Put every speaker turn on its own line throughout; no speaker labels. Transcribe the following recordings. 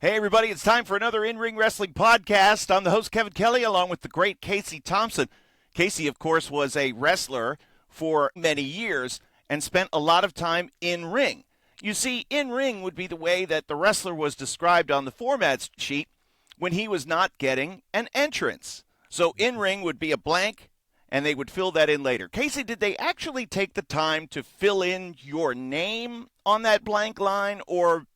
Hey, everybody, it's time for another In-Ring Wrestling podcast. I'm the host, Kevin Kelly, along with the great Casey Thompson. Casey, of course, was a wrestler for many years and spent a lot of time in-ring. You see, in-ring would be the way that the wrestler was described on the format sheet when he was not getting an entrance. So in-ring would be a blank, and they would fill that in later. Casey, did they actually take the time to fill in your name on that blank line, or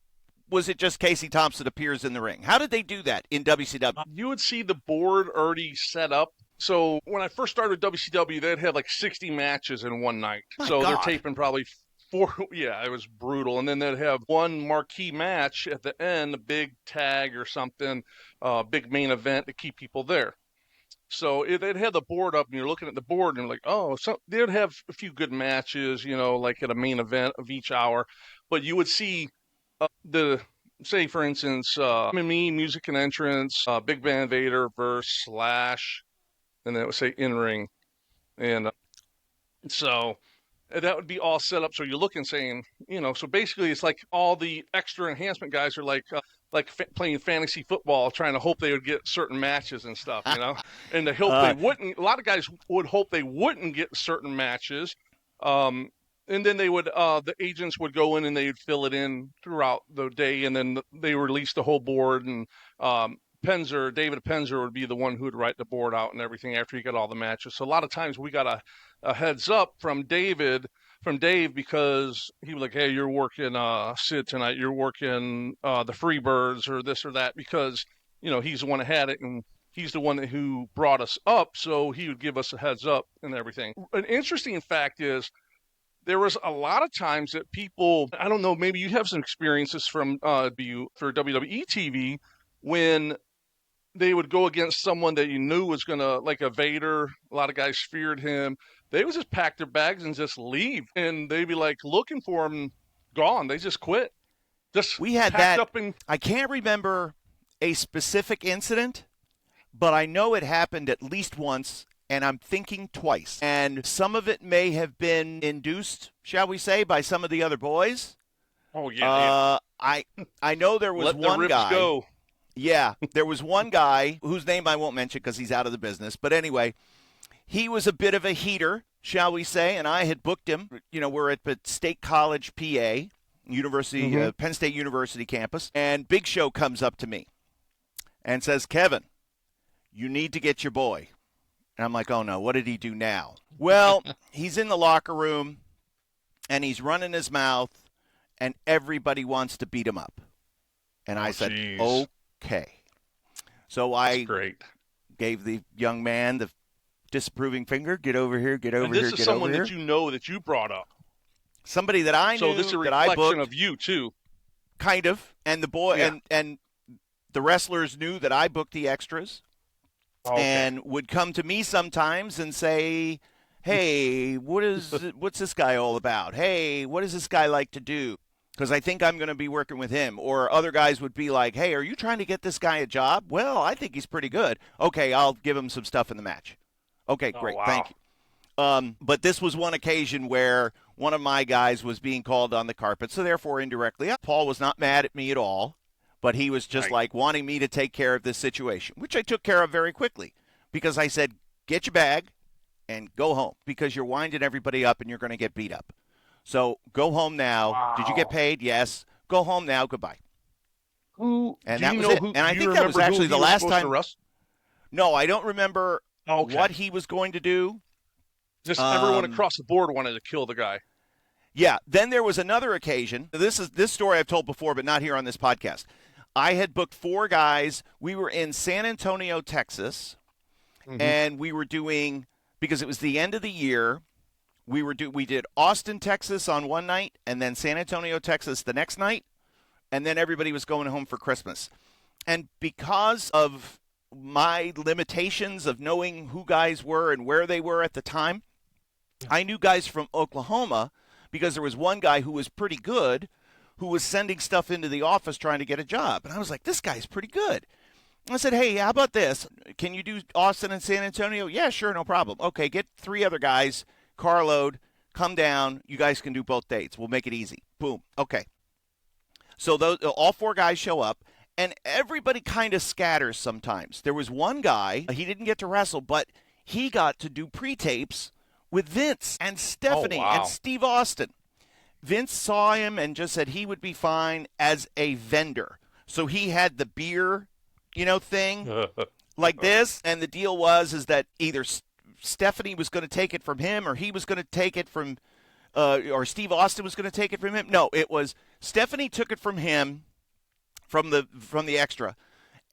was it just Casey Thompson appears in the ring? How did they do that in WCW?
You would see the board already set up. So when I first started WCW, they'd have like 60 matches in one night.
My
so
God.
They're taping probably four. Yeah, it was brutal. And then they'd have one marquee match at the end, a big tag or something, big main event to keep people there. So they'd have the board up, and you're looking at the board, and you're like, oh, so they'd have a few good matches, like at a main event of each hour. But you would see say, for instance, me, music and entrance, Big Van Vader versus Slash, and then it would say in-ring. And so that would be all set up. So you're looking, saying, so basically it's like all the extra enhancement guys are like playing fantasy football, trying to hope they would get certain matches and stuff, and they hope they wouldn't. A lot of guys would hope they wouldn't get certain matches. And then they would, the agents would go in and they'd fill it in throughout the day, and then they released the whole board. And David Penzer would be the one who would write the board out and everything after he got all the matches. So a lot of times we got a heads up from Dave, because he was like, hey, you're working Sid tonight, you're working the Freebirds or this or that, because, he's the one that had it and he's the one who brought us up. So he would give us a heads up and everything. An interesting fact is, there was a lot of times that people, I don't know, maybe you have some experiences from for WWE TV, when they would go against someone that you knew was going to, like a Vader, a lot of guys feared him. They would just pack their bags and just leave. And they'd be like looking for him, gone. They just quit.
We had that. I can't remember a specific incident, but I know it happened at least once. And I'm thinking twice. And some of it may have been induced, shall we say, by some of the other boys.
Oh, yeah.
I know there was one guy.
Go.
Yeah, there was one guy whose name I won't mention because he's out of the business. But anyway, he was a bit of a heater, shall we say, and I had booked him. We're at State College, PA, University, Penn State University campus. And Big Show comes up to me and says, Kevin, you need to get your boy. And I'm like, oh, no, what did he do now? Well, he's in the locker room, and he's running his mouth, and everybody wants to beat him up. And I said,
geez.
Okay. So I gave the young man the disapproving finger, get over here, get over here, get over here.
This is someone that you know that you brought up.
Somebody that I knew,
so this is a
that I booked.
reflection of you, too.
Kind of. And the boy and the wrestlers knew that I booked the extras. Okay. And would come to me sometimes and say, hey, what's this guy all about? Hey, what does this guy like to do? Because I think I'm going to be working with him. Or other guys would be like, hey, are you trying to get this guy a job? Well, I think he's pretty good. Okay, I'll give him some stuff in the match. Okay, great.
Wow.
Thank you. But this was one occasion where one of my guys was being called on the carpet. So therefore, indirectly, Paul was not mad at me at all. But he was just like wanting me to take care of this situation, which I took care of very quickly because I said, get your bag and go home because you're winding everybody up and you're going to get beat up. So go home now.
Wow.
Did you get paid? Yes. Go home now. Goodbye.
And
that was it. And I think that was actually the last time. No, I don't remember what he was going to do.
Just everyone across the board wanted to kill the guy.
Yeah. Then there was another occasion. This story I've told before, but not here on this podcast. I had booked 4 guys. We were in San Antonio, Texas, and we were doing, because it was the end of the year, we did Austin, Texas on one night, and then San Antonio, Texas the next night, and then everybody was going home for Christmas. And because of my limitations of knowing who guys were and where they were at the time, I knew guys from Oklahoma because there was one guy who was pretty good who was sending stuff into the office trying to get a job. And I was like, this guy's pretty good. I said, hey, how about this? Can you do Austin and San Antonio? Yeah, sure, no problem. Okay, get 3 other guys, carload, come down. You guys can do both dates. We'll make it easy. Boom. Okay. So all 4 guys show up, And everybody kind of scatters sometimes. There was one guy, he didn't get to wrestle, but he got to do pre-tapes with Vince and Stephanie and Steve Austin. Vince saw him and just said he would be fine as a vendor. So he had the beer, thing like this. And the deal is that either Stephanie was going to take it from him or he was going to take it from, or Steve Austin was going to take it from him. No, it was Stephanie took it from him, from the extra.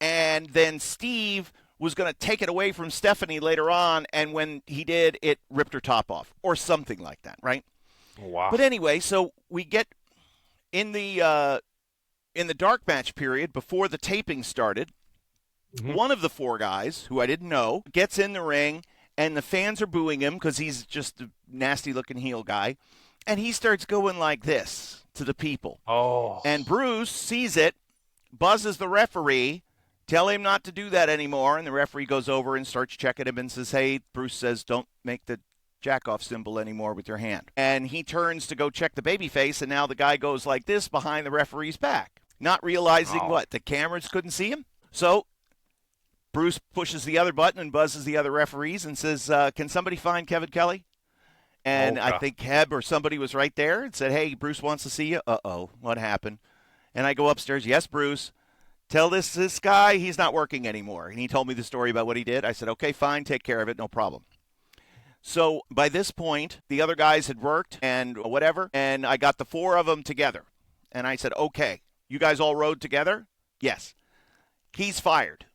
And then Steve was going to take it away from Stephanie later on. And when he did, it ripped her top off or something like that, right?
Wow.
But anyway, so we get in the dark match period before the taping started. Mm-hmm. One of the four guys, who I didn't know, gets in the ring, and the fans are booing him because he's just a nasty-looking heel guy. And he starts going like this to the people.
Oh.
And Bruce sees it, buzzes the referee, tell him not to do that anymore. And the referee goes over and starts checking him and says, hey, Bruce says, don't make the jack-off symbol anymore with your hand. And he turns to go check the babyface, and now the guy goes like this behind the referee's back, not realizing what? The cameras couldn't see him? So Bruce pushes the other button and buzzes the other referees and says, can somebody find Kevin Kelly? And I think Heb or somebody was right there and said, hey, Bruce wants to see you. Uh-oh, what happened? And I go upstairs, yes, Bruce, tell this guy he's not working anymore. And he told me the story about what he did. I said, okay, fine, take care of it, no problem. So by this point, the other guys had worked and whatever, and I got the four of them together. And I said, okay, you guys all rode together? Yes. He's fired,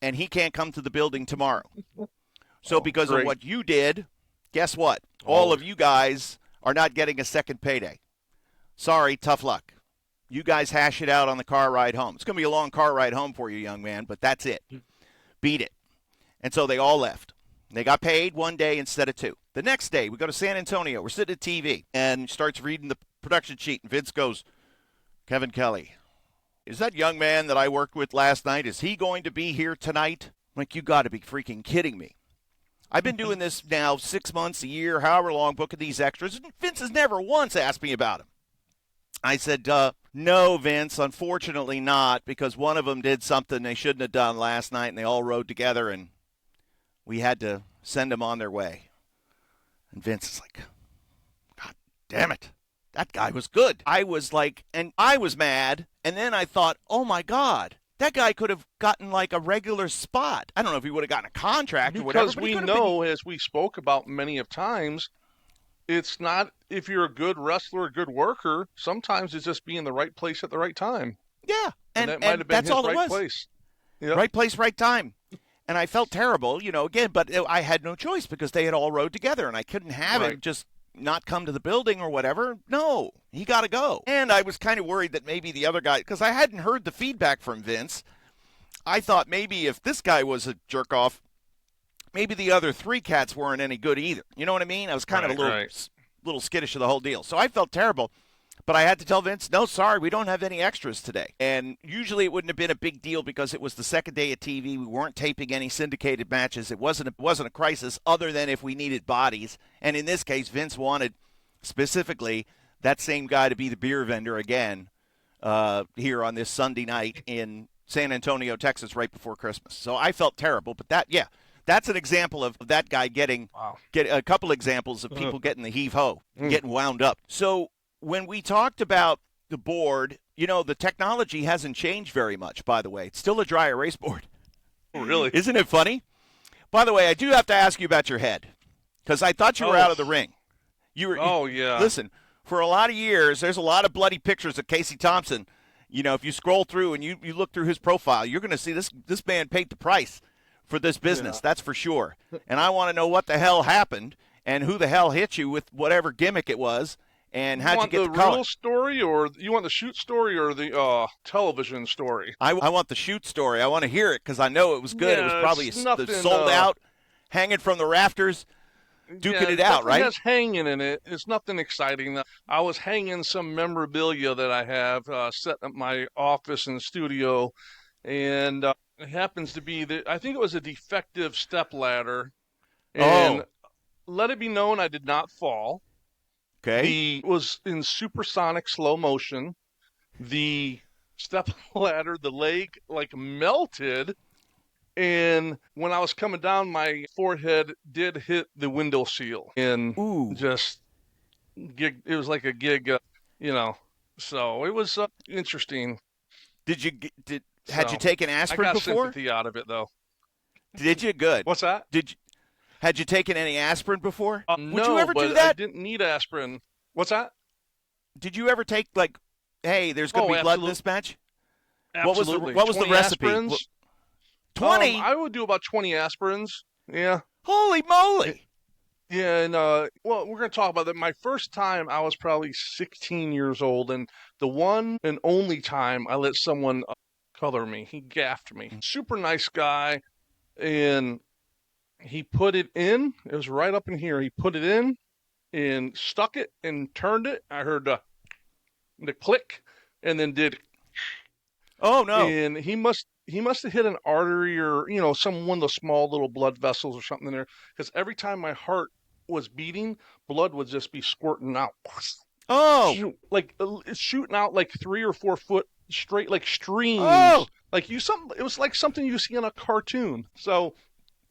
and he can't come to the building tomorrow. So because of what you did, guess what? All of you guys are not getting a second payday. Sorry, tough luck. You guys hash it out on the car ride home. It's going to be a long car ride home for you, young man, but that's it. Beat it. And so they all left. They got paid one day instead of two. The next day, we go to San Antonio. We're sitting at TV, and starts reading the production sheet, and Vince goes, Kevin Kelly, is that young man that I worked with last night, is he going to be here tonight? I'm like, you got to be freaking kidding me. I've been doing this now 6 months, a year, however long, booking these extras, and Vince has never once asked me about him. I said, no, Vince, unfortunately not, because one of them did something they shouldn't have done last night, and they all rode together, and we had to send them on their way. And Vince is like, God damn it. That guy was good. I was like, and I was mad. And then I thought, oh, my God, that guy could have gotten like a regular spot. I don't know if he would have gotten a contract or whatever.
Because we know, as we spoke about many of times, it's not, if you're a good wrestler, a good worker, sometimes it's just being in the right place at the right time.
Yeah.
And that might have been
that's
his
all it
right
was.
place. Yep.
Right place, right time. And I felt terrible, again, but I had no choice because they had all rode together, and I couldn't have him just not come to the building or whatever. No, he got to go. And I was kind of worried that maybe the other guy, because I hadn't heard the feedback from Vince, I thought maybe if this guy was a jerk-off, maybe the other three cats weren't any good either. You know what I mean? I was kind of a little skittish of the whole deal. So I felt terrible. But I had to tell Vince, no, sorry, we don't have any extras today. And usually it wouldn't have been a big deal because it was the second day of TV. We weren't taping any syndicated matches. It wasn't a crisis other than if we needed bodies. And in this case, Vince wanted specifically that same guy to be the beer vendor again here on this Sunday night in San Antonio, Texas, right before Christmas. So I felt terrible. But that's an example of that guy getting a couple examples of people getting the heave-ho, getting wound up. So when we talked about the board, the technology hasn't changed very much, by the way. It's still a dry erase board.
Really?
Isn't it funny? By the way, I do have to ask you about your head because I thought you were out of the ring.
Yeah.
Listen, for a lot of years, there's a lot of bloody pictures of Casey Thompson. If you scroll through and you look through his profile, you're going to see this man paid the price for this business. That's for sure. And I want to know what the hell happened and who the hell hit you with whatever gimmick it was. And how'd you get the color?
You want the real story, or you want the shoot story, or the television story?
I want the shoot story. I want to hear it because I know it was good.
Yeah,
it was probably sold out, hanging from the rafters, duking it out, right?
It has hanging in it. It's nothing exciting. I was hanging some memorabilia that I have set up my office and studio, and it happens to be that I think it was a defective step ladder. And let it be known, I did not fall.
Okay.
It was in supersonic slow motion. The step ladder, the leg like melted. And when I was coming down, my forehead did hit the window seal, and
Ooh.
just gig. It was like a gig, you know. So it was interesting.
Had you
So
taken
I
aspirin
got
before?
sympathy out of it, though.
Did you? Good.
What's that?
Did you, had you taken any aspirin before? Would you
No,
ever do
but I
that?
didn't need aspirin. What's that?
Did you ever take like, hey, there's going to
Oh,
be blood in
absolutely,
this match?
absolutely.
What was the
20
recipe?
aspirins.
20?
I would do about 20 aspirins. Yeah.
Holy moly!
Yeah, and well, we're gonna talk about that. My first time, I was probably 16 years old, and the one and only time I let someone color me. He gaffed me. Super nice guy, and he put it in. It was right up in here. He put it in and stuck it and turned it. I heard the click, and then did,
Oh no!
and he must have hit an artery or some one of the small little blood vessels or something in there, because every time my heart was beating, blood would just be squirting out.
Oh!
Like shooting out like 3 or 4 foot straight, like
Oh!
streams. Like it was like something you see in a cartoon. So,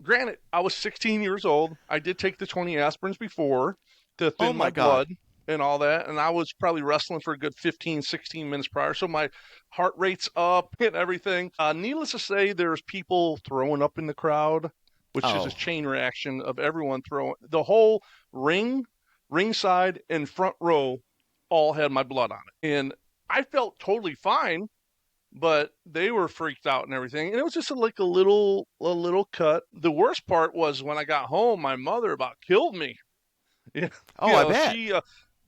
granted, I was 16 years old. I did take the 20 aspirins before to
Oh
thin
my
my
God!
blood and all that, and I was probably wrestling for a good 15, 16 minutes prior. So my heart rate's up and everything. Needless to say, there's people throwing up in the crowd, which is a
Oh!
chain reaction of everyone throwing. The whole ringside, and front row all had my blood on it. And I felt totally fine, but they were freaked out and everything. And it was just like a little cut. The worst part was when I got home, my mother about killed me. Yeah,
Oh, I bet.
she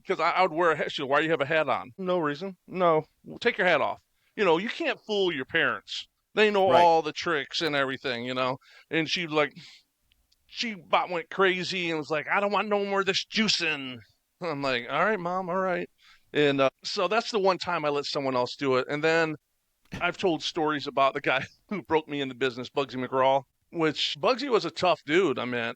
because I would wear a hat. She said, "Why do you have a hat on?" No reason. No, well, take your hat off. You can't fool your parents. They know
Right.
all the tricks and everything. And she about went crazy and was like, "I don't want no more of this juicing." I'm like, "All right, mom, all right." And so that's the one time I let someone else do it. And then I've told stories about the guy who broke me in the business, Bugsy McGraw, which Bugsy was a tough dude. I mean,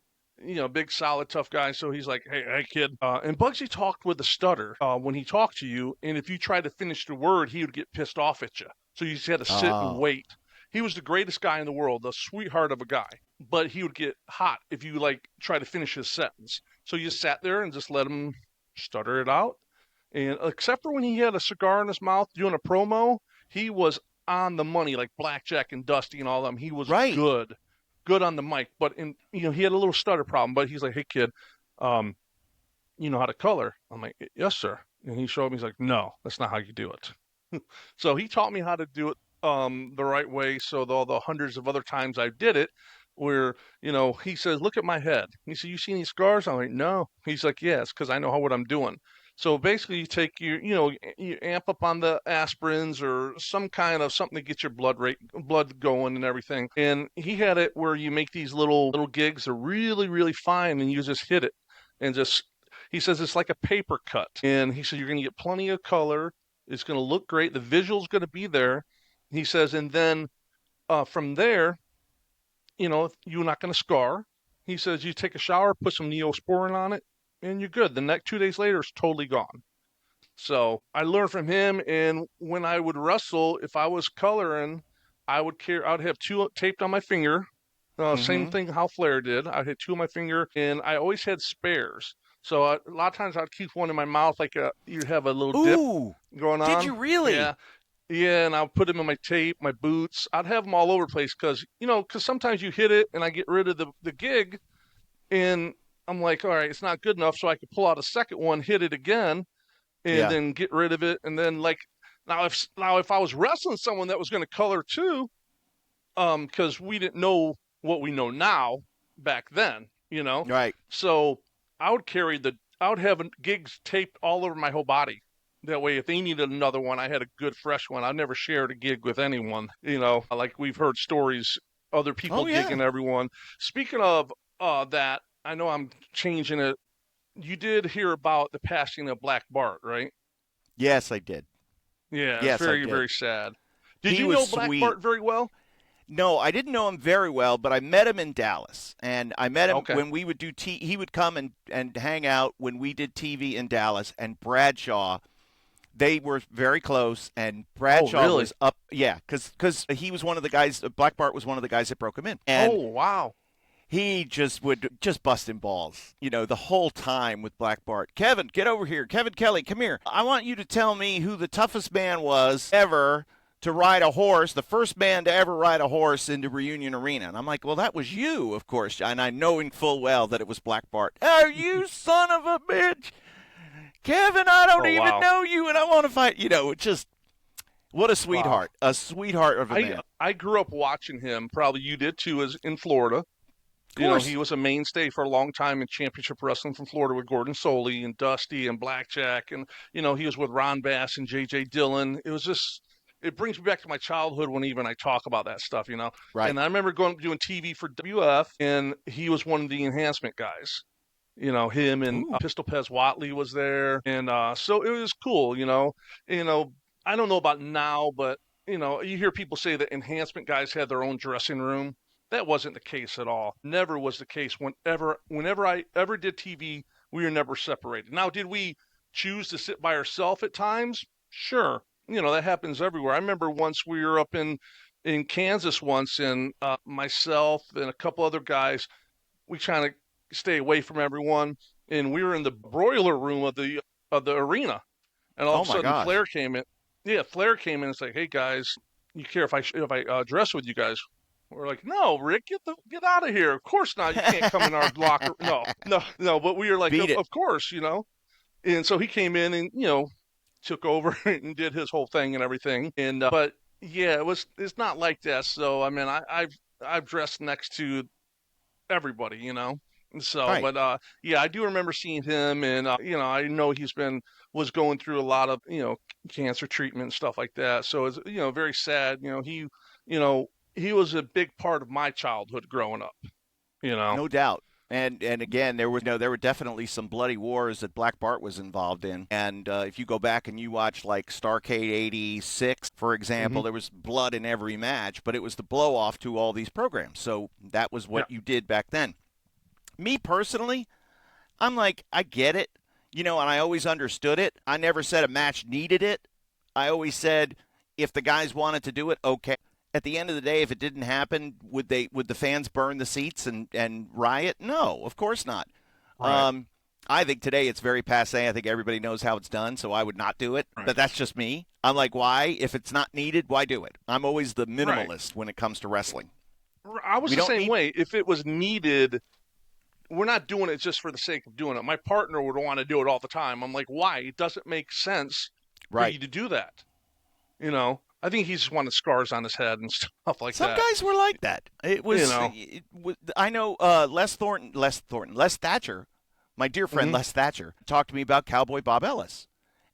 big, solid, tough guy. So he's like, hey, kid. And Bugsy talked with a stutter when he talked to you. And if you tried to finish the word, he would get pissed off at you. So you just had to sit and
Oh!
wait. He was the greatest guy in the world, the sweetheart of a guy. But he would get hot if you try to finish his sentence. So you sat there and just let him stutter it out. And except for when he had a cigar in his mouth doing a promo, he was on the money, like Blackjack and Dusty and all them. He was
Right.
good on the mic. But he had a little stutter problem. But he's like, "Hey kid, you know how to color?" I'm like, "Yes, sir." And he showed me. He's like, "No, that's not how you do it." So he taught me how to do it the right way. So all the hundreds of other times I did it, where he says, "Look at my head." He said, "You see any scars?" I'm like, "No." He's like, "Yes, because I know what I'm doing." So basically, you take you amp up on the aspirins or some kind of something to get your blood going and everything. And he had it where you make these little gigs that are really, really fine, and you just hit it, and just he says it's like a paper cut. And he said you're going to get plenty of color. It's going to look great. The visual's going to be there. He says, and then from there, you're not going to scar. He says you take a shower, put some Neosporin on it, and you're good. The next 2 days later, it's totally gone. So I learned from him, and when I would wrestle, if I was coloring, I'd have two taped on my finger. Same
Mm-hmm.
thing how Flair did. I had two on my finger, and I always had spares. So a lot of times I'd keep one in my mouth, like you'd have a little dip
Ooh!
going
Did
on.
you really?
Yeah. Yeah, and I'll put them in my tape, my boots. I'd have them all over the place because sometimes you hit it and I get rid of the gig, and I'm like, all right, it's not good enough, so I could pull out a second one, hit it again, and
Yeah.
then get rid of it. And then now if I was wrestling someone that was going to color too, because we didn't know what we know now back then.
Right.
So I would have gigs taped all over my whole body. That way, if they needed another one, I had a good fresh one. I never shared a gig with anyone. Like we've heard stories, other people
Oh yeah.
gigging everyone. Speaking of that, I know I'm changing it. You did hear about the passing of Black Bart, right?
Yes, I did.
Yeah, it's
Yes, I
very,
did.
very sad. Did
He
you
was
know Black
sweet.
Bart very well?
No, I didn't know him very well, but I met him in Dallas, and I met him
Okay.
when we would do he would come and hang out when we did TV in Dallas, and Bradshaw, They were very close, and Bradshaw
really?
was up. Yeah, because he was one of the guys. Black Bart was one of the guys that broke him in, and
Oh, wow.
he just would just bust in balls, the whole time with Black Bart. Kevin, get over here. Kevin Kelly, come here. I want you to tell me who the toughest man was ever to ride a horse, the first man to ever ride a horse into Reunion Arena. And I'm like, well, that was you, of course. And I knowing full well that it was Black Bart. Oh, you son of a bitch. Kevin, I don't even know you, and I want to fight. It's just, what a sweetheart. Wow. A sweetheart of a man.
I grew up watching him. Probably you did, too, as in Florida. He was a mainstay for a long time in championship wrestling from Florida with Gordon Soley and Dusty and Blackjack. And, he was with Ron Bass and J.J. Dillon. It was just, it brings me back to my childhood when even I talk about that stuff,
Right.
And I remember doing TV for WF, and he was one of the Enhancement guys. Him and Pistol Pez Watley was there. And so it was cool, I don't know about now, but, you hear people say that Enhancement guys had their own dressing room. That wasn't the case at all. Never was the case. Whenever I ever did TV, we were never separated. Now, did we choose to sit by ourselves at times? Sure. That happens everywhere. I remember once we were up in Kansas once, and myself and a couple other guys, we trying to stay away from everyone, and we were in the broiler room of the arena, and all of a sudden Flair came in. Yeah, Flair came in and said, "Hey guys, you care if I dress with you guys?" We're like, "No, Rick, get out of here. Of course not. You can't come in our locker." No. But we were like, of course, And so he came in and took over and did his whole thing and everything. And but yeah, it's not like that. So I mean, I've dressed next to everybody, So,
right.
But yeah, I do remember seeing him, and I know was going through a lot of cancer treatment and stuff like that. So it's very sad. He was a big part of my childhood growing up.
No doubt. And again, there were definitely some bloody wars that Black Bart was involved in. And if you go back and you watch like Starrcade '86, for example, there was blood in every match, but it was the blow off to all these programs. So that was what you did back then. Me personally, I'm like, I get it, and I always understood it. I never said a match needed it. I always said if the guys wanted to do it, okay. At the end of the day, if it didn't happen, would the fans burn the seats and riot? No, of course not. Right. I think today it's very passé. I think everybody knows how it's done, so I would not do it. Right. But that's just me. I'm like, why? If it's not needed, why do it? I'm always the minimalist when it comes to wrestling.
I was the same way. If it was needed, we're not doing it just for the sake of doing it. My partner would want to do it all the time. I'm like, why? It doesn't make sense for you to do that. I think he just wanted scars on his head and stuff like that.
Some guys were like that. It was, I know Les Thatcher, my dear friend Les Thatcher, talked to me about Cowboy Bob Ellis,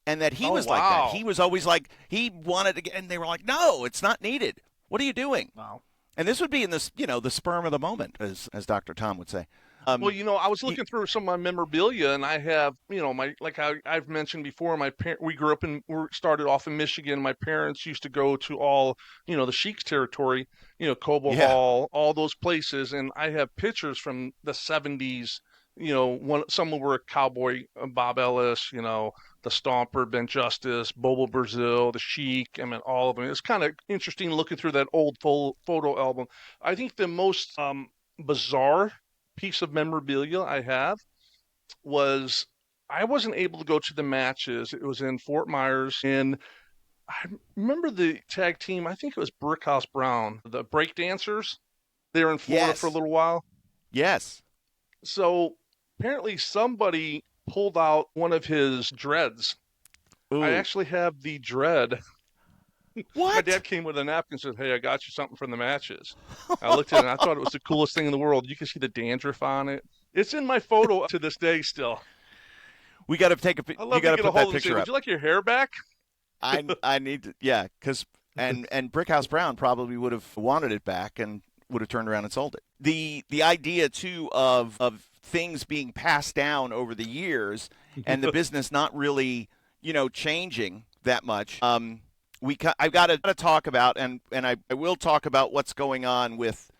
and that he was like that. He was always like, he wanted to, and they were like, no, it's not needed. What are you doing? Wow. And this would be in this, the sperm of the moment, as Dr. Tom would say.
Well, I was looking through some of my memorabilia, and I have, I've mentioned before, we grew up we started off in Michigan. My parents used to go to all, the Sheik's territory, Cobo Hall, all those places, and I have pictures from the 70s. Some were Cowboy Bob Ellis, the Stomper, Ben Justice, Bobo Brazil, the Sheik. I mean, all of them. It's kind of interesting looking through that old photo album. I think the most bizarre piece of memorabilia I have was I wasn't able to go to the matches. It was in Fort Myers, and I remember the tag team. I think it was Brickhouse Brown, the break dancers. They were in Florida for a little while.
Yes.
So apparently somebody pulled out one of his dreads. Ooh. I actually have the dread.
What?
My dad came with a napkin and said, "Hey, I got you something from the matches." I looked at it and I thought it was the coolest thing in the world. You can see the dandruff on it. It's in my photo to this day still.
We got to take a picture. You got to put that picture up.
Would you like your hair back?
I need to, because and Brickhouse Brown probably would have wanted it back and would have turned around and sold it. The idea too of things being passed down over the years and the business not really changing that much. I've got to talk about, and I will talk about what's going on with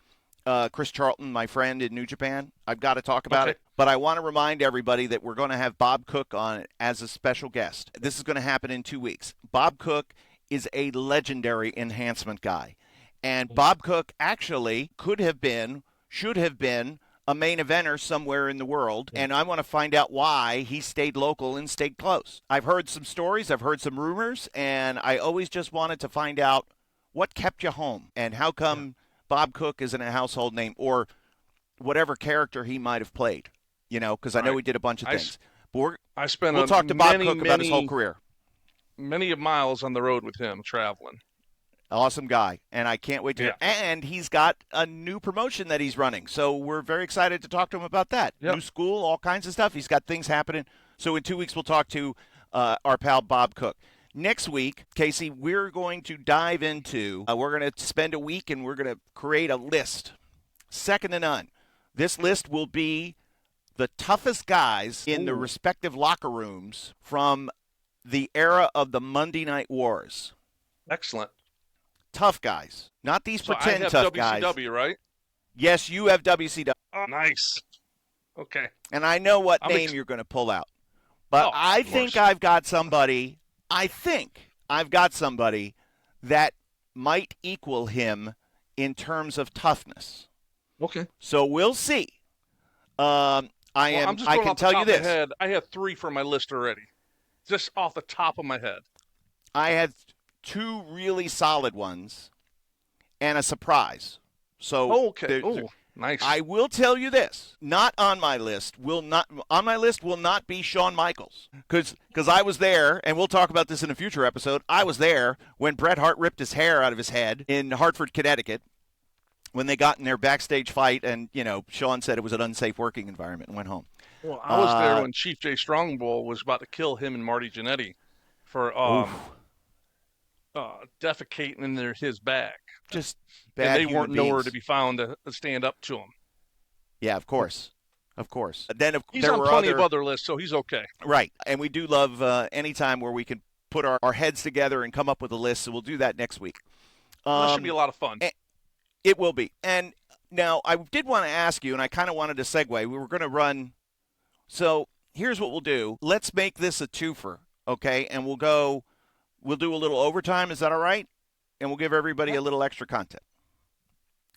Chris Charlton, my friend in New Japan. I've got to talk about
Okay.
it. But I want to remind everybody that we're going to have Bob Cook on as a special guest. This is going to happen in 2 weeks. Bob Cook is a legendary enhancement guy. And Bob Cook actually should have been a main eventer somewhere in the world, and I want to find out why he stayed local and stayed close. I've heard some stories, I've heard some rumors, and I always just wanted to find out what kept you home and how come Bob Cook isn't a household name or whatever character he might have played, because I know he did a bunch of things. But
I spent
we'll talk to Bob Cook about his whole career.
Many miles on the road with him traveling.
Awesome guy, and I can't wait to
Yeah.
And he's got a new promotion that he's running, so we're very excited to talk to him about that.
Yep.
New school, all kinds of stuff. He's got things happening. So in 2 weeks, we'll talk to our pal Bob Cook. Next week, Casey, we're going to dive into, we're going to spend a week and we're going to create a list, second to none. This list will be the toughest guys in the respective locker rooms from the era of the Monday Night Wars.
Excellent.
Tough guys, not these
So
pretend
I have
tough
WCW,
guys.
right?
Yes, you have WCW,
Oh, nice. Okay.
and I know what
I'm
name you're going to pull out. But I think I've got somebody. I think I've got somebody that might equal him in terms of toughness.
Okay.
So we'll see. I
I'm just
I
going
can
off the
tell
top
you
of my
this.
head. I have 3 for my list already, just off the top of my head.
I had 2 really solid ones and a surprise. So
Okay. Nice.
I will tell you this: not on my list will not be Shawn Michaels because I was there, and we'll talk about this in a future episode. I was there when Bret Hart ripped his hair out of his head in Hartford, Connecticut, when they got in their backstage fight, and Shawn said it was an unsafe working environment and went home.
Well, I was there when Chief Jay Strongbow was about to kill him and Marty Jannetty for defecating in his bag.
Just
And
bad.
they
human
weren't nowhere
beings.
to be found to stand up to him.
Yeah, of course. Then
He's
there
on
were
plenty of other lists, so he's okay.
Right, and we do love any time where we can put our heads together and come up with a list. So we'll do that next week.
That should be a lot of fun.
It will be. And now I did want to ask you, and I kind of wanted to segue. We were going to run. So here's what we'll do. Let's make this a twofer, okay? And we'll do a little overtime. Is that all right? And we'll give everybody a little extra content.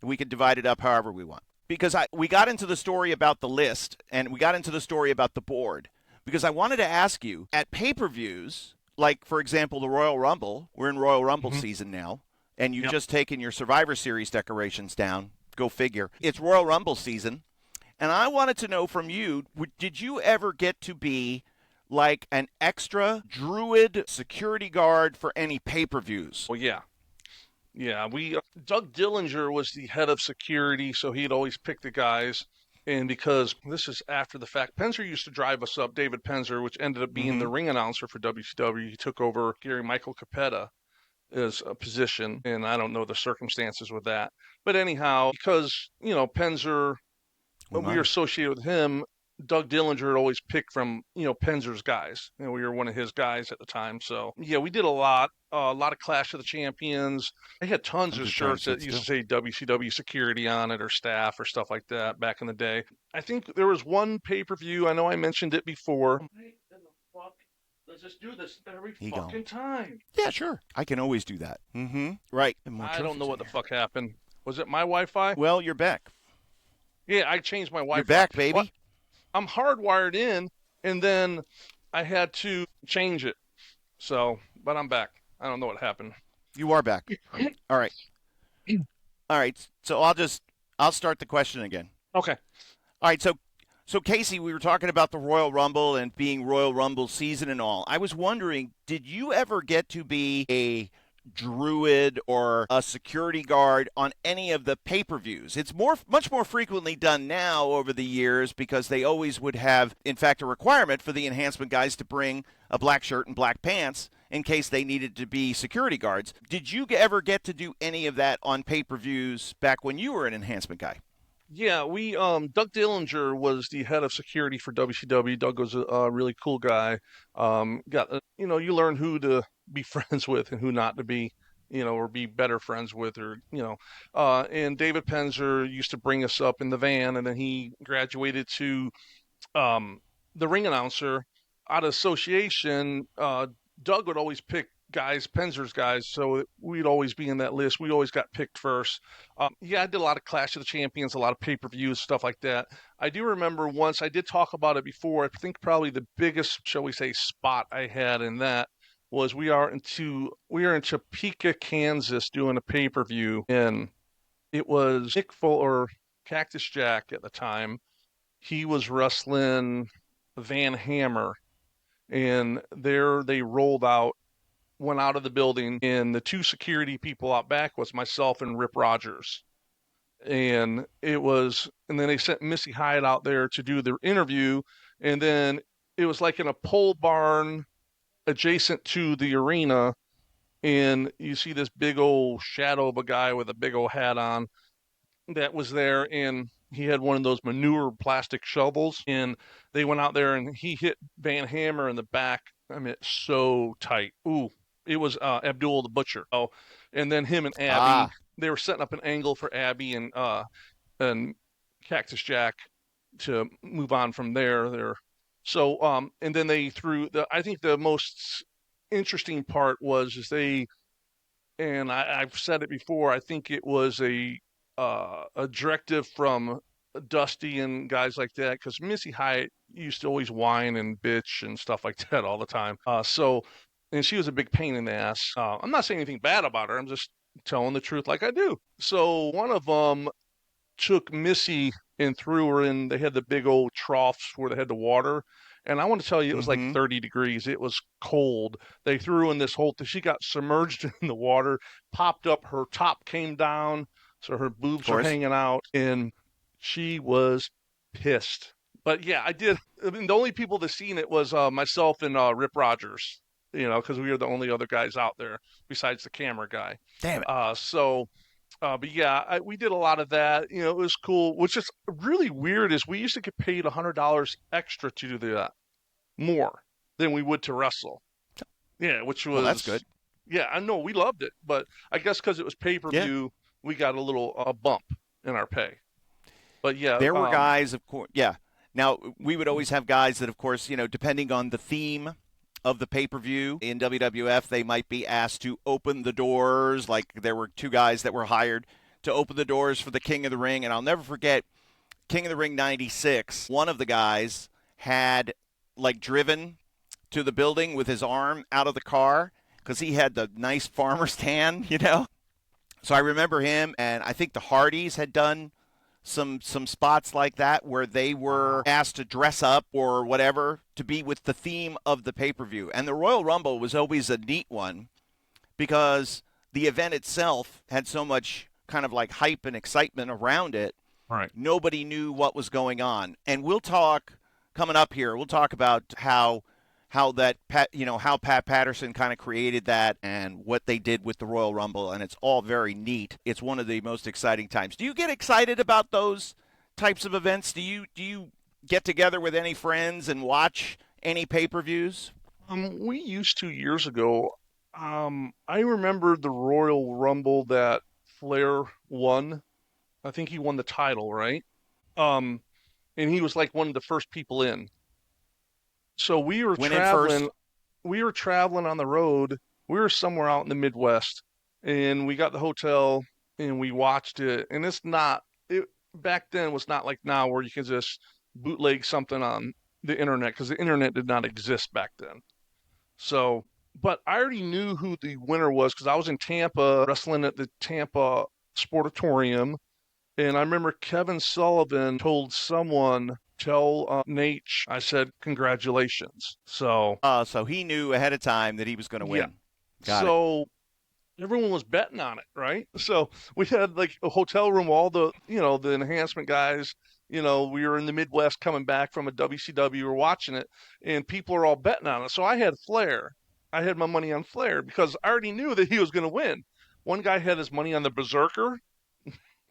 We can divide it up however we want. Because we got into the story about the list, and we got into the story about the board. Because I wanted to ask you, at pay-per-views, like, for example, the Royal Rumble, we're in Royal Rumble season now, and you've just taken your Survivor Series decorations down. Go figure. It's Royal Rumble season. And I wanted to know from you, did you ever get to be like an extra druid security guard for any pay-per-views?
Well, yeah. Yeah, Doug Dillinger was the head of security, so he'd always pick the guys. And because this is after the fact, Penzer used to drive us up, David Penzer, which ended up being the ring announcer for WCW. He took over Gary Michael Capetta as a position, and I don't know the circumstances with that. But anyhow, because, Penzer, we were associated with him, Doug Dillinger had always picked from, Penzer's guys. We were one of his guys at the time. So, yeah, we did a lot of Clash of the Champions. I had tons of shirts that used to say WCW security on it or staff or stuff like that back in the day. I think there was one pay-per-view. I know I mentioned it before. Let's just do this every fucking time.
Yeah, sure. I can always do that. Right.
I don't know what the fuck happened. Was it my Wi-Fi?
Well, you're back.
Yeah, I changed my Wi-Fi.
You're back, baby.
What? I'm hardwired in, and then I had to change it. So, but I'm back. I don't know what happened.
You are back. All right. All right. So I'll start the question again.
Okay.
All right. So Casey, we were talking about the Royal Rumble and being Royal Rumble season and all. I was wondering, did you ever get to be a druid or a security guard on any of the pay-per-views? It's much more frequently done now over the years because they always would have, in fact, a requirement for the enhancement guys to bring a black shirt and black pants in case they needed to be security guards. Did you ever get to do any of that on pay-per-views back when you were an enhancement guy?
Yeah, Doug Dillinger was the head of security for WCW. Doug was a really cool guy. You learn who to be friends with and who not to be or be better friends with, or and David Penzer used to bring us up in the van, and then he graduated to um, the ring announcer out of association. Doug would always pick guys, Penzer's guys, so we'd always be in that list. We always got picked first. Yeah, I did a lot of Clash of the Champions, a lot of pay-per-views, stuff like that. I do remember once, I did talk about it before, I think probably the biggest, shall we say, spot I had in that was we are in Topeka, Kansas, doing a pay-per-view, and it was Nick Full or Cactus Jack at the time. He was wrestling Van Hammer, and there they went out of the building, and the two security people out back was myself and Rip Rogers. And then they sent Missy Hyatt out there to do the interview, and then it was like in a pole barn adjacent to the arena, and you see this big old shadow of a guy with a big old hat on that was there, and he had one of those manure plastic shovels, and they went out there and he hit Van Hammer in the back. I mean, so tight. Ooh, it was Abdul the Butcher. Oh, and then him and Abby, they were setting up an angle for Abby and Cactus Jack to move on from there. So and then they threw I think the most interesting part was and I've said it before, I think it was a directive from Dusty and guys like that, because Missy Hyatt used to always whine and bitch and stuff like that all the time. And she was a big pain in the ass. I'm not saying anything bad about her. I'm just telling the truth like I do. So one of them took Missy and threw her in. They had the big old troughs where they had the water. And I want to tell you, it was like 30 degrees. It was cold. They threw her in this whole thing. She got submerged in the water, popped up. Her top came down, so her boobs are hanging out, and she was pissed. But yeah, I did. I mean, the only people that seen it was myself and Rip Rogers, because we were the only other guys out there besides the camera guy.
Damn it.
But yeah, we did a lot of that. It was cool. What's just really weird is we used to get paid $100 extra to do that, more than we would to wrestle. Yeah, which was
that's good.
Yeah, I know we loved it, but I guess because it was pay-per-view, we got a little bump in our pay. But yeah,
there were guys, of course. Yeah. Now we would always have guys that, of course, depending on the theme of the pay-per-view in WWF, they might be asked to open the doors. Like there were two guys that were hired to open the doors for the King of the Ring, and I'll never forget King of the Ring '96. One of the guys had driven to the building with his arm out of the car because he had the nice farmer's tan, So I remember him, and I think the Hardys had done some spots like that where they were asked to dress up or whatever to be with the theme of the pay-per-view. And the Royal Rumble was always a neat one because the event itself had so much kind of like hype and excitement around it.
Right.
Nobody knew what was going on. And we'll talk coming up here. We'll talk about how Pat Patterson kind of created that and what they did with the Royal Rumble, and it's all very neat. It's one of the most exciting times. Do you get excited about those types of events? Do you get together with any friends and watch any pay-per-views?
We used to years ago. I remember the Royal Rumble that Flair won. I think he won the title, right? And he was like one of the first people in. So we were traveling. We were traveling on the road. We were somewhere out in the Midwest, and we got the hotel and we watched it. And back then was not like now where you can just bootleg something on the internet, because the internet did not exist back then. So, but I already knew who the winner was because I was in Tampa wrestling at the Tampa Sportatorium, and I remember Kevin Sullivan told someone, tell Nate, I said, congratulations. So
he knew ahead of time that he was going to win.
So everyone was betting on it, right? So we had like a hotel room, all the enhancement guys, we were in the Midwest coming back from a WCW, we were watching it, and people are all betting on it. So I had Flair. I had my money on Flair because I already knew that he was going to win. One guy had his money on the Berserker.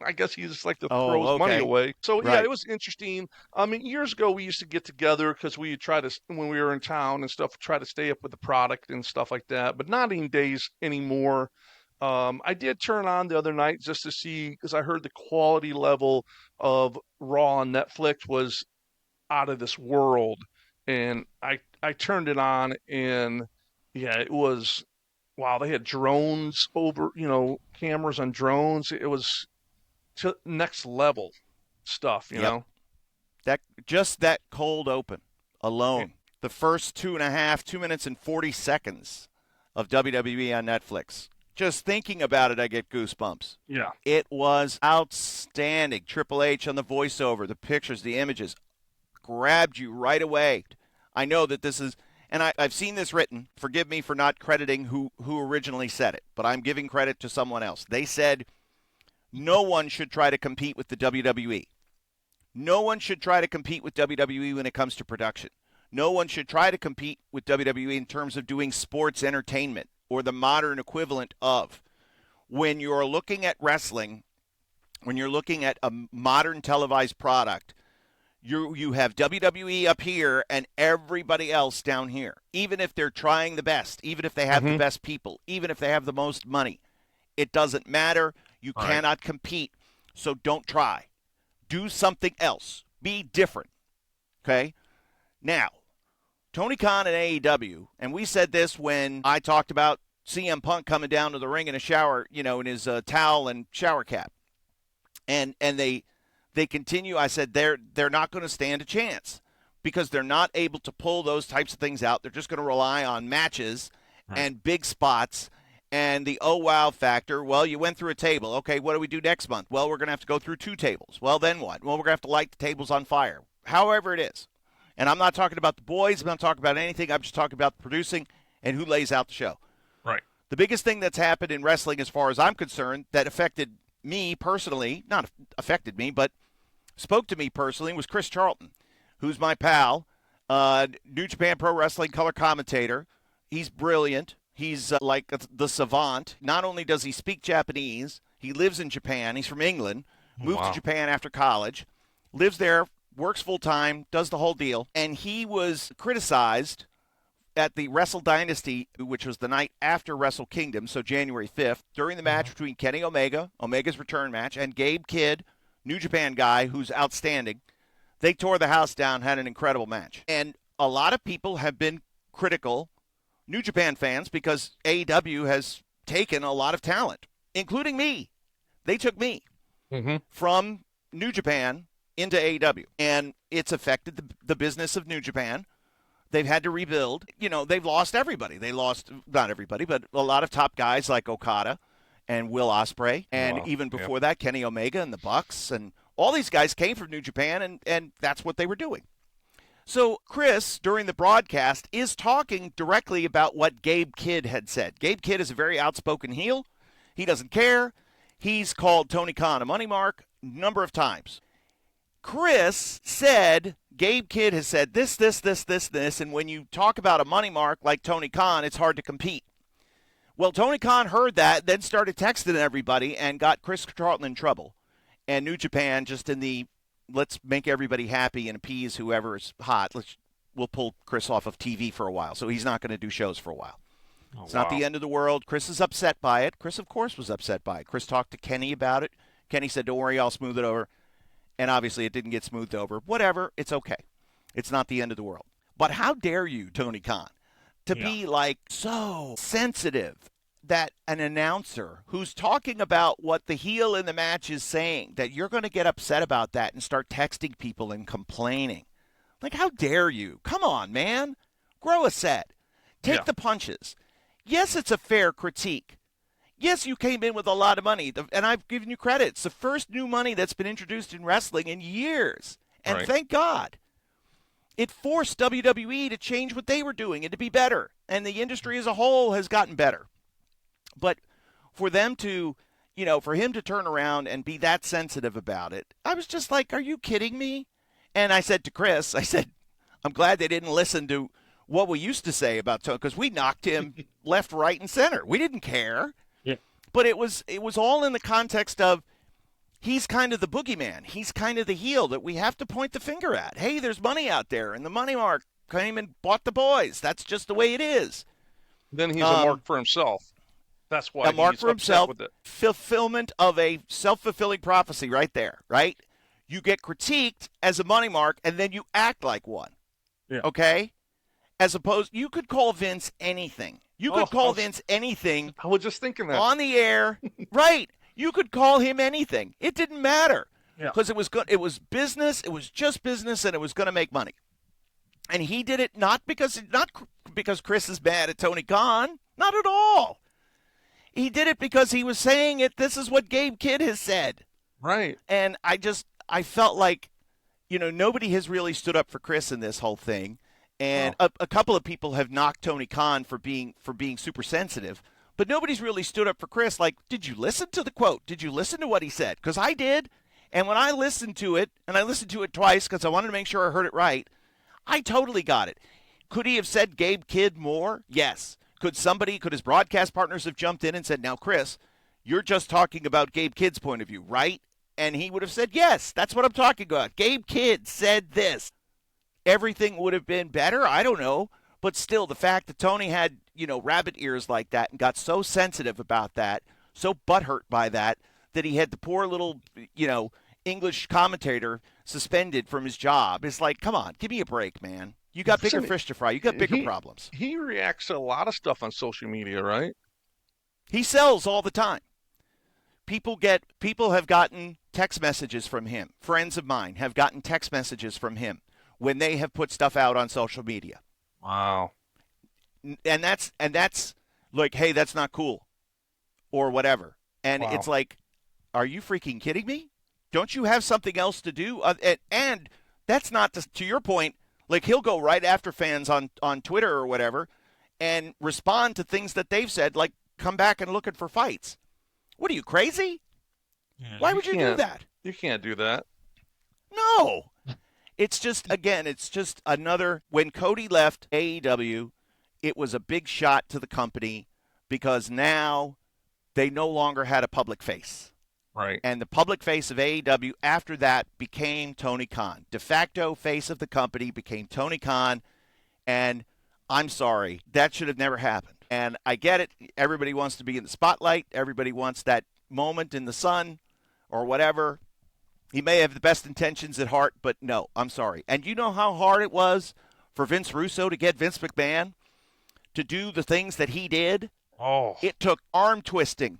I guess he just like to throw his money away. So yeah, it was interesting. I mean, years ago we used to get together because we try to, when we were in town and stuff, try to stay up with the product and stuff like that. But not any days anymore. I did turn on the other night just to see because I heard the quality level of Raw on Netflix was out of this world, and I turned it on, and yeah, it was wow. They had drones over, cameras on drones. It was next level stuff,
Yep. That cold open
Yeah.
alone, the first 2 minutes and 40 seconds of WWE on Netflix. Just thinking about it, I get goosebumps.
Yeah.
It was outstanding. Triple H on the voiceover, the pictures, the images grabbed you right away. I know that this is, and I've seen this written. Forgive me for not crediting who originally said it, but I'm giving credit to someone else. They said no one should try to compete with the WWE. No one should try to compete with WWE when it comes to production. No one should try to compete with WWE in terms of doing sports entertainment or the modern equivalent of. When you're looking at wrestling, when you're looking at a modern televised product, you have WWE up here and everybody else down here. Even if they're trying the best, even if they have the best people, even if they have the most money, it doesn't matter. You
All
cannot compete. So don't try. Do something else. Be different. Okay? Now, Tony Khan and AEW, and we said this when I talked about CM Punk coming down to the ring in a shower, in his towel and shower cap. And they continue. I said they're not going to stand a chance because they're not able to pull those types of things out. They're just going to rely on matches and big spots and the oh wow factor. Well, you went through a table. Okay, what do we do next month? Well, we're going to have to go through 2 tables. Well, then what? Well, we're going to have to light the tables on fire. However it is. And I'm not talking about the boys. I'm not talking about anything. I'm just talking about the producing and who lays out the show.
Right.
The biggest thing that's happened in wrestling as far as I'm concerned that affected me personally, not affected me, but spoke to me personally, was Chris Charlton, who's my pal, New Japan Pro Wrestling color commentator. He's brilliant. He's like the savant. Not only does he speak Japanese, he lives in Japan. He's from England, moved to Japan after college, lives there, works full-time, does the whole deal. And he was criticized at the Wrestle Dynasty, which was the night after Wrestle Kingdom, so January 5th, during the match between Kenny Omega, Omega's return match, and Gabe Kidd, New Japan guy who's outstanding. They tore the house down, had an incredible match. And a lot of people have been critical, New Japan fans, because AEW has taken a lot of talent, including me. They took me from New Japan into AEW, and it's affected the business of New Japan. They've had to rebuild. They've lost everybody. They lost, not everybody, but a lot of top guys like Okada and Will Ospreay, and even before that, Kenny Omega and the Bucks, and all these guys came from New Japan, and that's what they were doing. So Chris, during the broadcast, is talking directly about what Gabe Kidd had said. Gabe Kidd is a very outspoken heel. He doesn't care. He's called Tony Khan a money mark a number of times. Chris said, Gabe Kidd has said this, and when you talk about a money mark like Tony Khan, it's hard to compete. Well, Tony Khan heard that, then started texting everybody and got Chris Charlton in trouble. And New Japan just in the let's make everybody happy and appease whoever is hot. We'll pull Chris off of TV for a while, so he's not going to do shows for a while. It's not the end of the world. Chris is upset by it. Chris, of course, was upset by it. Chris talked to Kenny about it. Kenny said, don't worry, I'll smooth it over. And obviously it didn't get smoothed over. Whatever, it's okay. It's not the end of the world. But how dare you, Tony Khan, to be so sensitive that an announcer who's talking about what the heel in the match is saying, that you're going to get upset about that and start texting people and complaining. Like, how dare you? Come on, man. Grow a set. Take the punches. Yes, it's a fair critique. Yes, you came in with a lot of money, and I've given you credit. It's the first new money that's been introduced in wrestling in years, and thank God. It forced WWE to change what they were doing and to be better, and the industry as a whole has gotten better. But for them to, for him to turn around and be that sensitive about it, I was just like, are you kidding me? And I said to Chris, I'm glad they didn't listen to what we used to say about Tony, because we knocked him left, right, and center. We didn't care.
Yeah.
But it was all in the context of he's kind of the boogeyman. He's kind of the heel that we have to point the finger at. Hey, there's money out there, and the money mark came and bought the boys. That's just the way it is.
Then he's a mark for himself. That's
A
why
mark
he's
for
upset
himself,
with it.
fulfillment of a self-fulfilling prophecy right there, right? You get critiqued as a money mark, and then you act like one,
Yeah.
okay? As opposed, you could call Vince anything. You could call Vince anything
I was just thinking that.
on the air, right? You could call him anything. It didn't matter
Yeah.
because it was good. It was business. It was just business, and it was going to make money. And he did it not because Chris is mad at Tony Khan, not at all. He did it because he was saying it. This is what Gabe Kidd has said.
Right.
And I felt like, nobody has really stood up for Chris in this whole thing. And a couple of people have knocked Tony Khan for being super sensitive, but nobody's really stood up for Chris. Like, did you listen to the quote? Did you listen to what he said? Because I did. And when I listened to it, and I listened to it twice because I wanted to make sure I heard it right, I totally got it. Could he have said Gabe Kidd more? Yes. Could his broadcast partners have jumped in and said, now, Chris, you're just talking about Gabe Kidd's point of view, right? And he would have said, yes, that's what I'm talking about. Gabe Kidd said this. Everything would have been better? I don't know. But still, the fact that Tony had, rabbit ears like that and got so sensitive about that, so butthurt by that he had the poor little, English commentator suspended from his job. It's like, come on, give me a break, man. You got bigger fish to fry. You got bigger problems.
He reacts to a lot of stuff on social media, right?
He sells all the time. People have gotten text messages from him. Friends of mine have gotten text messages from him when they have put stuff out on social media.
Wow.
And that's like, hey, that's not cool or whatever. And It's like, are you freaking kidding me? Don't you have something else to do? And that's not to your point. Like, he'll go right after fans on Twitter or whatever and respond to things that they've said, like come back and looking for fights. What are you, crazy?
Yeah,
Why would you do that?
You can't do that.
No. It's just another. When Cody left AEW, it was a big shot to the company because now they no longer had a public face.
Right.
And the public face of AEW after that became Tony Khan. De facto face of the company became Tony Khan. And I'm sorry, that should have never happened. And I get it. Everybody wants to be in the spotlight. Everybody wants that moment in the sun or whatever. He may have the best intentions at heart, but no, I'm sorry. And you know how hard it was for Vince Russo to get Vince McMahon to do the things that he did?
Oh.
It took arm twisting.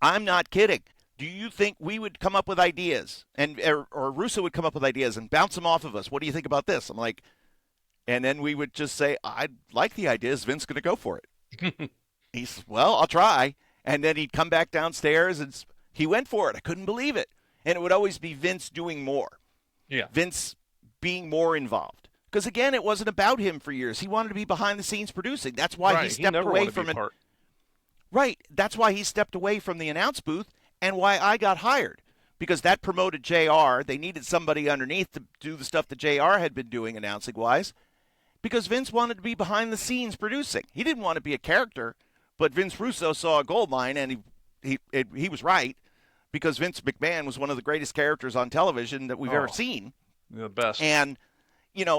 I'm not kidding. Do you think we would come up with ideas or Russo would come up with ideas and bounce them off of us? What do you think about this? I'm like, and then we would just say, I like the idea. Is Vince going to go for it? He says, well, I'll try. And then he'd come back downstairs and he went for it. I couldn't believe it. And it would always be Vince doing more.
Yeah.
Vince being more involved. Because, again, it wasn't about him for years. He wanted to be behind the scenes producing. That's why he stepped away from it. Right. That's why he stepped away from the announce booth and why I got hired. Because that promoted JR. They needed somebody underneath to do the stuff that JR had been doing announcing-wise. Because Vince wanted to be behind the scenes producing. He didn't want to be a character. But Vince Russo saw a gold mine, and he was right. Because Vince McMahon was one of the greatest characters on television that we've ever seen.
The best.
And,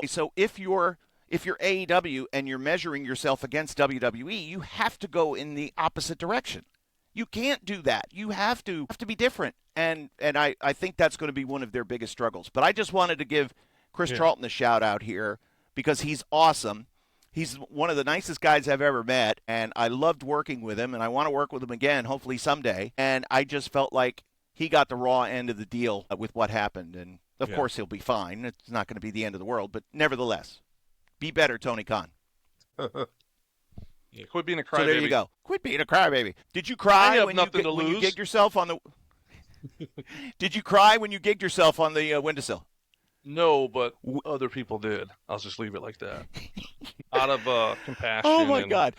so if you're AEW and you're measuring yourself against WWE, you have to go in the opposite direction. You can't do that. You have to be different. And I think that's going to be one of their biggest struggles. But I just wanted to give Chris Charlton a shout out here because he's awesome. He's one of the nicest guys I've ever met, and I loved working with him, and I want to work with him again, hopefully someday. And I just felt like he got the raw end of the deal with what happened. And, of course, he'll be fine. It's not going to be the end of the world. But nevertheless, be better, Tony Khan.
Quit being a crybaby.
So there you go. Quit being a crybaby. Did you cry when you gigged yourself on the Did you cry when you gigged yourself on the windowsill?
No, but other people did. I'll just leave it like that. Out of compassion.
Oh, my God.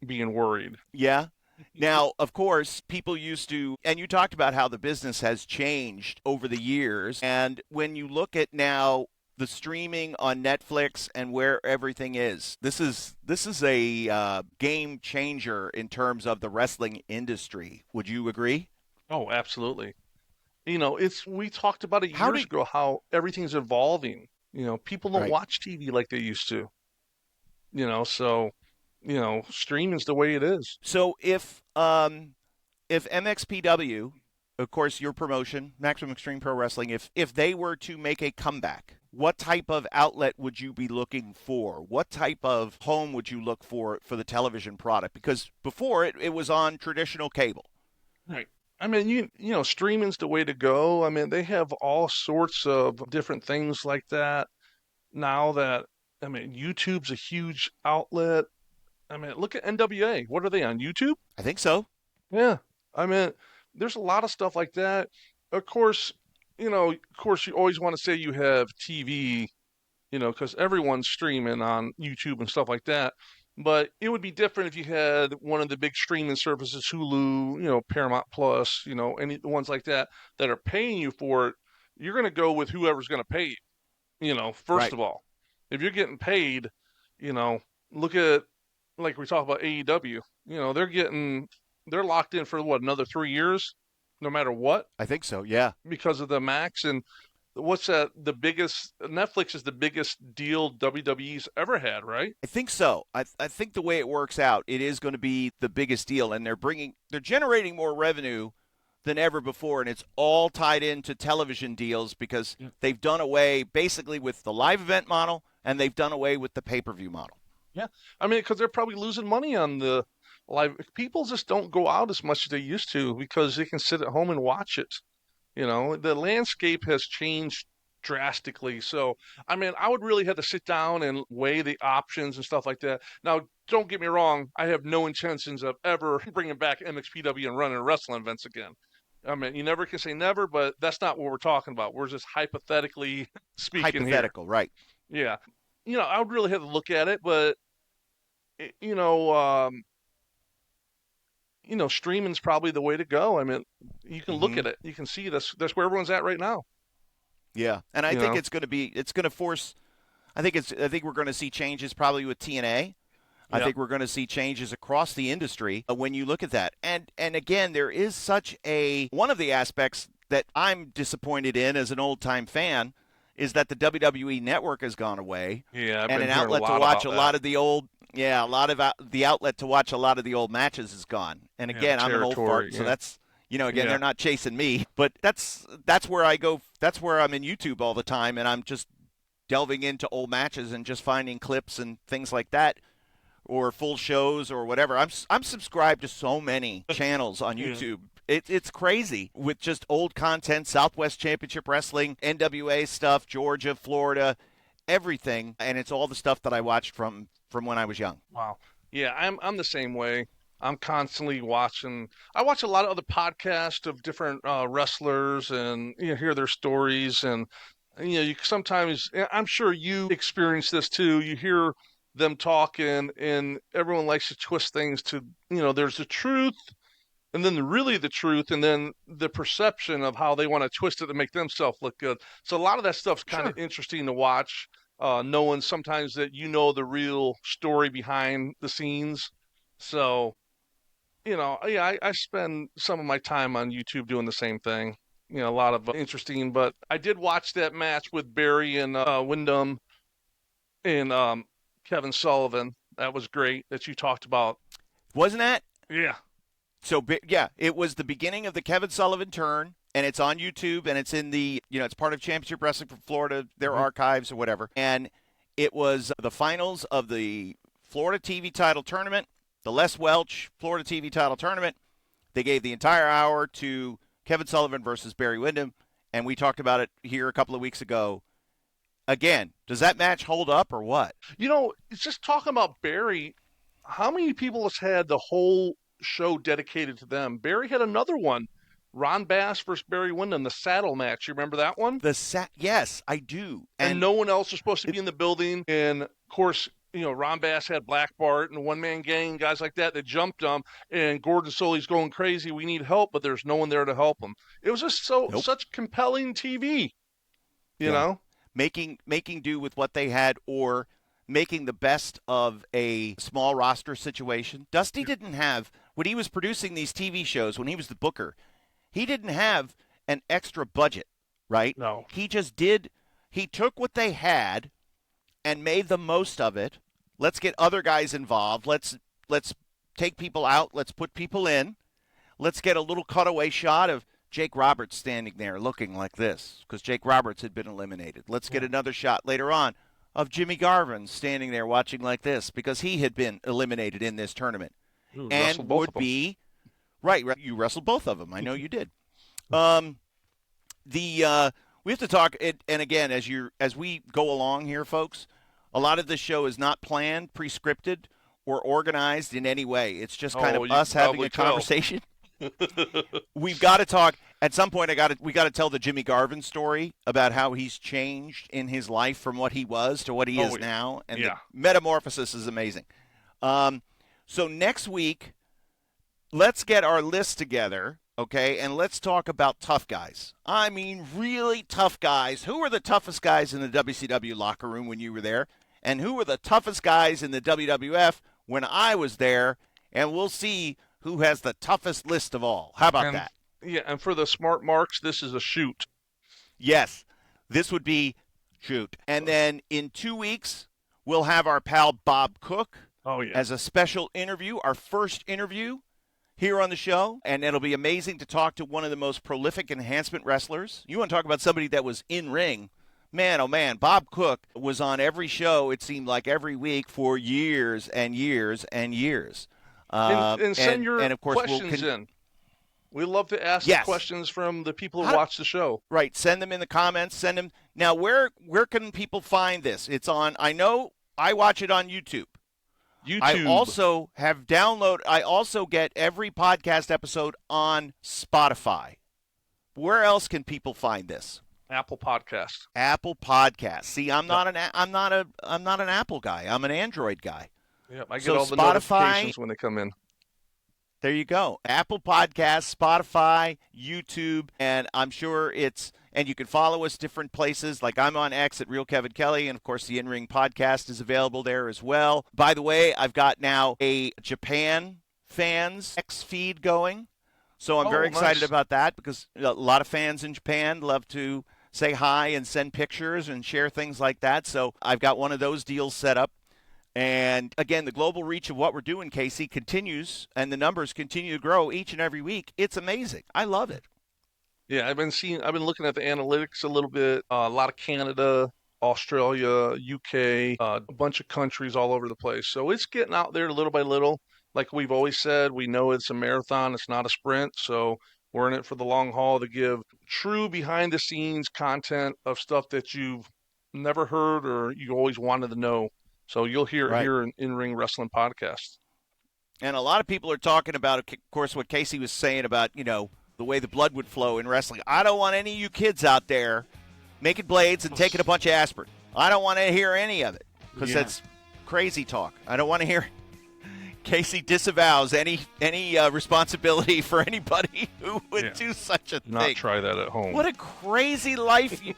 Being worried.
Yeah. Now, of course, people used to, and you talked about how the business has changed over the years. And when you look at now the streaming on Netflix and where everything is, this is a game changer in terms of the wrestling industry. Would you agree?
Oh, absolutely. We talked about it years ago how everything's evolving. People don't watch TV like they used to. So streaming's the way it is.
So if MXPW, of course, your promotion, Maximum Extreme Pro Wrestling, if they were to make a comeback, what type of outlet would you be looking for? What type of home would you look for the television product? Because before it was on traditional cable.
Right. I mean, streaming's the way to go. I mean, they have all sorts of different things like that now that, I mean, YouTube's a huge outlet. I mean, look at NWA. What are they on YouTube?
I think so.
Yeah. I mean, there's a lot of stuff like that. Of course, you always want to say you have TV, because everyone's streaming on YouTube and stuff like that. But it would be different if you had one of the big streaming services, Hulu, Paramount Plus, any ones like that are paying you for it. You're going to go with whoever's going to pay you. First
Right.
of all, if you're getting paid, look at, like we talk about AEW, they're locked in for what, another 3 years, no matter what,
I think so. Yeah.
because of the max. And what's that? Netflix is the biggest deal WWE's ever had, right?
I think so. I think the way it works out, it is going to be the biggest deal, and they're generating more revenue than ever before, and it's all tied into television deals because they've done away basically with the live event model, and they've done away with the pay-per-view model.
Yeah. I mean, because they're probably losing money on the live. People just don't go out as much as they used to because they can sit at home and watch it. The landscape has changed drastically. So, I mean, I would really have to sit down and weigh the options and stuff like that. Now, don't get me wrong. I have no intentions of ever bringing back MXPW and running wrestling events again. I mean, you never can say never, but that's not what we're talking about. We're just hypothetically speaking here.
Hypothetical, right.
Yeah. I would really have to look at it, but, eh, you know, um, streaming's probably the way to go. I mean, you can look
Hmm.
at it. You can see that's where everyone's at right now.
Yeah, and I
You
think
know,
it's going to force. I think we're going to see changes probably with TNA. I
yeah,
think we're going to see changes across the industry when you look at that. And again, there is such one of the aspects that I'm disappointed in as an old time fan is that the WWE network has gone away
yeah. I've
and
been
an
hearing a
outlet to
lot
watch
about
a
that.
lot of the old yeah, a lot of the outlet to watch a lot of the old matches is gone. And
Yeah, the
again, I'm an old
territory.
fart, so
Yeah,
that's again,
yeah,
they're not chasing me, but that's where I go. That's where I'm in YouTube all the time, and I'm just delving into old matches and just finding clips and things like that, or full shows or whatever. I'm subscribed to so many channels on
yeah.
YouTube. It's crazy with just old content, Southwest Championship Wrestling, NWA stuff, Georgia, Florida, everything, and it's all the stuff that I watched from when I was young.
Wow. Yeah, I'm the same way. I'm constantly watching. I watch a lot of other podcasts of different wrestlers and hear their stories. And you sometimes, I'm sure you experience this too. You hear them talking, and everyone likes to twist things to, there's the truth, and then really the truth, and then the perception of how they want to twist it to make themselves look good. So a lot of that stuff's kind of
Sure.
interesting to watch, knowing sometimes that the real story behind the scenes. So, yeah, I spend some of my time on YouTube doing the same thing. A lot of interesting, but I did watch that match with Barry and Wyndham and Kevin Sullivan. That was great that you talked about.
Wasn't that?
Yeah.
So yeah, it was the beginning of the Kevin Sullivan turn, and it's on YouTube, and it's in the it's part of Championship Wrestling from Florida, their
Hmm.
archives or whatever, and it was the finals of the Florida TV title tournament, the Les Welch Florida TV title tournament. They gave the entire hour to Kevin Sullivan versus Barry Windham, and we talked about it here a couple of weeks ago. Again, does that match hold up or what?
It's just talking about Barry. How many people has had the whole show dedicated to them? Barry had another one, Ron Bass versus Barry Windham, the saddle match. You remember that one?
Yes, I do,
And
and
no one else was supposed to
it,
be in the building. And of course, Ron Bass had Black Bart and One Man Gang, guys like that jumped him. And Gordon Soley's going crazy. We need help, but there's no one there to help him. It was just
nope,
such compelling TV, you
yeah.
know?
Making do with what they had or making the best of a small roster situation. Dusty didn't have when he was producing these TV shows, when he was the booker, he didn't have an extra budget, right?
No.
He just did he took what they had and made the most of it Let's get other guys involved. Let's take people out. Let's put people in. Let's get a little cutaway shot of Jake Roberts standing there looking like this because Jake Roberts had been eliminated. Let's get another shot later on of Jimmy Garvin standing there watching like this because he had been eliminated in this tournament.
Ooh,
and would be right. You wrestled both of them. I know you did. We have to talk. And again, as we go along here, folks, a lot of this show is not planned, pre-scripted, or organized in any way. It's just kind of us having a conversation. We've got to talk at some point. We got to tell the Jimmy Garvin story about how he's changed in his life from what he was to what he is now, and the metamorphosis is amazing. So next week, let's get our list together, okay, and let's talk about tough guys. I mean, really tough guys. Who are the toughest guys in the WCW locker room when you were there, and who are the toughest guys in the WWF when I was there? And we'll see who has the toughest list of all. How about that?
Yeah, and for the smart marks, this is a shoot.
Yes, this would be shoot. And then in 2 weeks, we'll have our pal Bob Cook as a special interview, our first interview here on the show. And it'll be amazing to talk to one of the most prolific enhancement wrestlers. You want to talk about somebody that was in ring. Man, oh man, Bob Cook was on every show, it seemed like every week for years and years and years.
And send your and of course questions in. We love to ask questions from the people who watch the show.
Right. Send them in the comments. Send them. Now, where can people find this? It's on, I know I watch it on YouTube. I also have I also get every podcast episode on Spotify. Where else can people find this?
Apple Podcast.
Apple Podcast. See, I'm not an Apple guy. I'm an Android guy.
Yep, I get all the notifications when they come in.
There you go. Apple Podcasts, Spotify, YouTube, and I'm sure and you can follow us different places. Like I'm on X at Real Kevin Kelly, and of course the In-Ring Podcast is available there as well. By the way, I've got now a Japan fans X feed going, so I'm very excited about that because a lot of fans in Japan love to say hi and send pictures and share things like that. So I've got one of those deals set up. And, again, the global reach of what we're doing, Casey, continues, and the numbers continue to grow each and every week. It's amazing. I love it.
Yeah, I've been looking at the analytics a little bit. A lot of Canada, Australia, UK, a bunch of countries all over the place. So it's getting out there little by little. Like we've always said, we know it's a marathon. It's not a sprint. So we're in it for the long haul to give true behind-the-scenes content of stuff that you've never heard or you always wanted to know. So you'll hear it here in In-Ring Wrestling Podcast.
And a lot of people are talking about, of course, what Casey was saying about, the way the blood would flow in wrestling. I don't want any of you kids out there making blades and taking a bunch of aspirin. I don't want to hear any of it because that's crazy talk. I don't want to hear. Casey disavows any responsibility for anybody who would do such a thing.
Not try that at home.
What a crazy life you...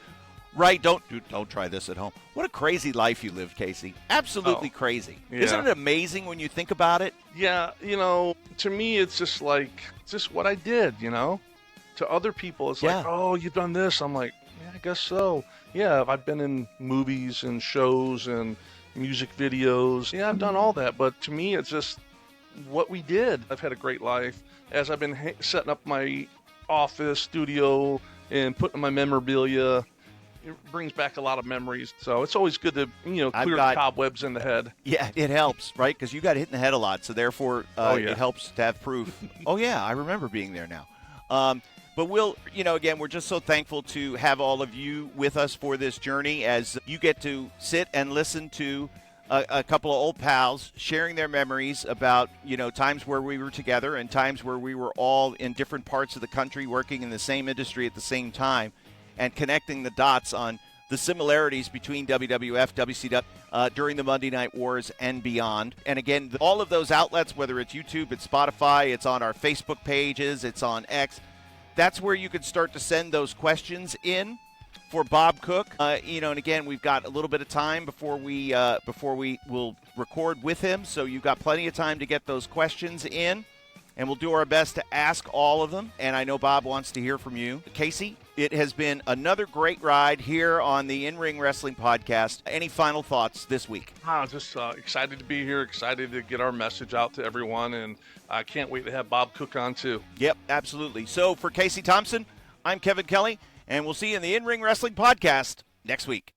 Right, don't try this at home. What a crazy life you lived, Casey. Absolutely crazy. Yeah. Isn't it amazing when you think about it?
Yeah, to me it's just what I did, To other people it's like, oh, you've done this. I'm like, yeah, I guess so. Yeah, I've been in movies and shows and music videos. Yeah, I've done all that. But to me it's just what we did. I've had a great life. As I've been setting up my office, studio, and putting my memorabilia, it brings back a lot of memories. So it's always good to, clear the cobwebs in the head.
Yeah, it helps, right? Because you got hit in the head a lot. So therefore, it helps to have proof. Oh, yeah, I remember being there now. But we'll, again, we're just so thankful to have all of you with us for this journey as you get to sit and listen to a couple of old pals sharing their memories about, times where we were together and times where we were all in different parts of the country working in the same industry at the same time. And connecting the dots on the similarities between WWF, WCW during the Monday Night Wars and beyond. And again, all of those outlets, whether it's YouTube, it's Spotify, it's on our Facebook pages, it's on X, that's where you can start to send those questions in for Bob Cook. And again, we've got a little bit of time before we will record with him, so you've got plenty of time to get those questions in, and we'll do our best to ask all of them. And I know Bob wants to hear from you. Casey, It has been another great ride here on the In-Ring Wrestling Podcast. Any final thoughts this week?
Just excited to be here, excited to get our message out to everyone, and I can't wait to have Bob Cook on too.
Yep, absolutely. So for Casey Thompson, I'm Kevin Kelly, and we'll see you in the In-Ring Wrestling Podcast next week.